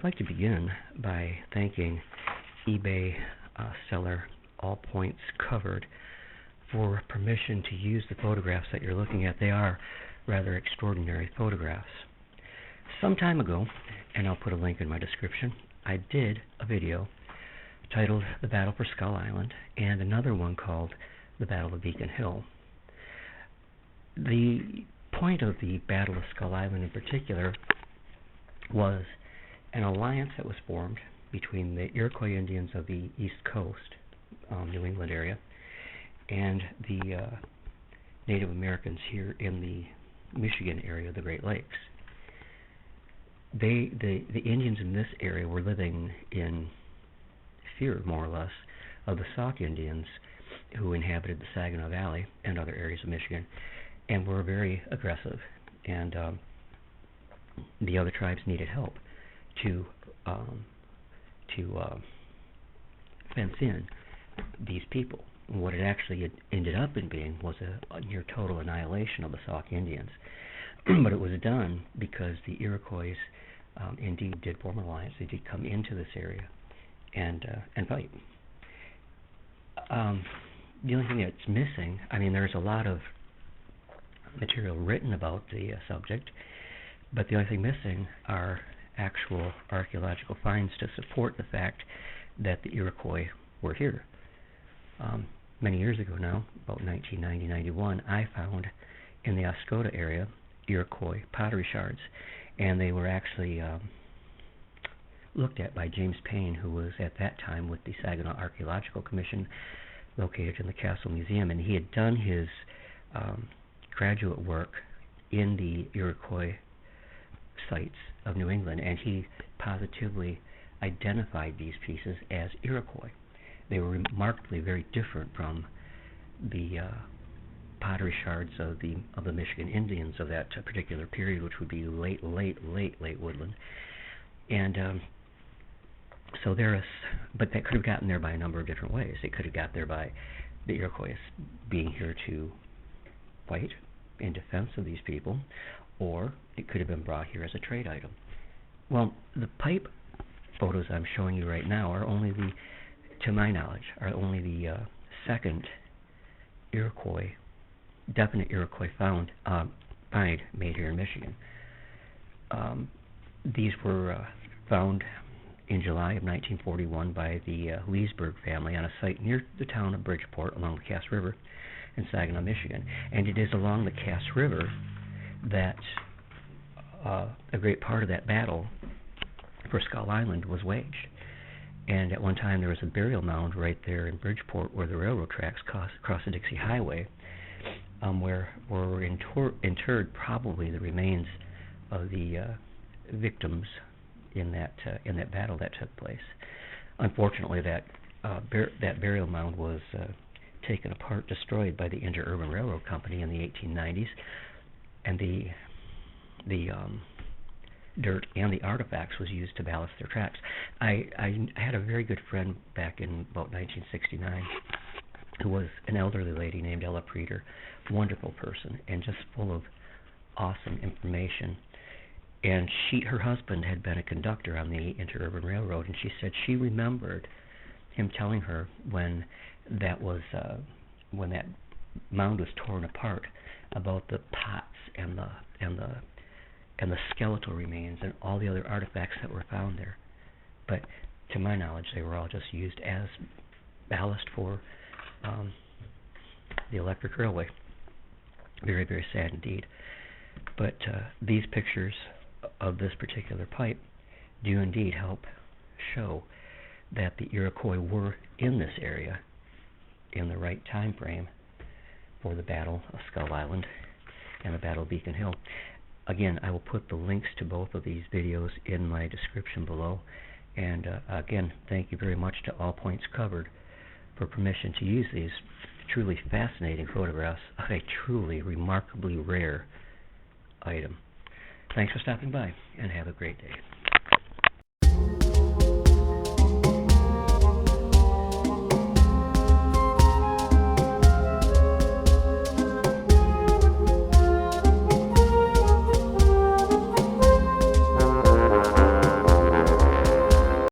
I'd like to begin by thanking eBay seller allpointcovered for permission to use the photographs that you're looking at. They are rather extraordinary photographs. Some time ago, and I'll put a link in my description, I did a video titled The Battle for Skull Island and another one called The Battle of Beacon Hill. The point of the Battle of Skull Island in particular was an alliance that was formed between the Iroquois Indians of the East Coast, New England area, and the Native Americans here in the Michigan area of the Great Lakes. The Indians in this area were living in fear, more or less, of the Sauk Indians who inhabited the Saginaw Valley and other areas of Michigan, and were very aggressive, and the other tribes needed help to fence in these people. And what it actually ended up in being was a near total annihilation of the Sauk Indians. But it was done because the Iroquois indeed did form an alliance. They did come into this area and fight. The only thing that's missing, I mean, there's a lot of material written about the subject, but the only thing missing are actual archaeological finds to support the fact that the Iroquois were here. Many years ago now, about 1990-91, I found in the Oscoda area Iroquois pottery shards, and they were actually looked at by James Payne, who was at that time with the Saginaw Archaeological Commission located in the Castle Museum, and he had done his graduate work in the Iroquois sites of New England, and he positively identified these pieces as Iroquois. They were remarkably very different from the pottery shards of the Michigan Indians of that particular period, which would be late woodland. And so but that could have gotten there by a number of different ways. It could have got there by the Iroquois being here to fight in defense of these people, or it could have been brought here as a trade item. Well, the pipe photos I'm showing you right now are only to my knowledge, are only the second definite Iroquois find made here in Michigan. These were found in July of 1941 by the Leesburg family on a site near the town of Bridgeport along the Cass River in Saginaw, Michigan. And it is along the Cass River that a great part of that battle for Skull Island was waged. And at one time there was a burial mound right there in Bridgeport where the railroad tracks cross the Dixie Highway, where were interred probably the remains of the victims in that battle that took place. Unfortunately, that burial mound was taken apart, destroyed by the Interurban Railroad Company in the 1890s, and the dirt and the artifacts was used to ballast their tracks. I had a very good friend back in about 1969 who was an elderly lady named Ella Preeter, wonderful person and just full of awesome information. And her husband had been a conductor on the Interurban Railroad, and she said she remembered him telling her when that mound was torn apart about the pots and the skeletal remains and all the other artifacts that were found there. But to my knowledge, they were all just used as ballast for the electric railway. Very, very sad indeed. But these pictures of this particular pipe do indeed help show that the Iroquois were in this area in the right time frame for the Battle of Skull Island and the Battle of Beacon Hill. Again, I will put the links to both of these videos in my description below. And again, thank you very much to allpointcovered for permission to use these truly fascinating photographs of a truly remarkably rare item. Thanks for stopping by, and have a great day.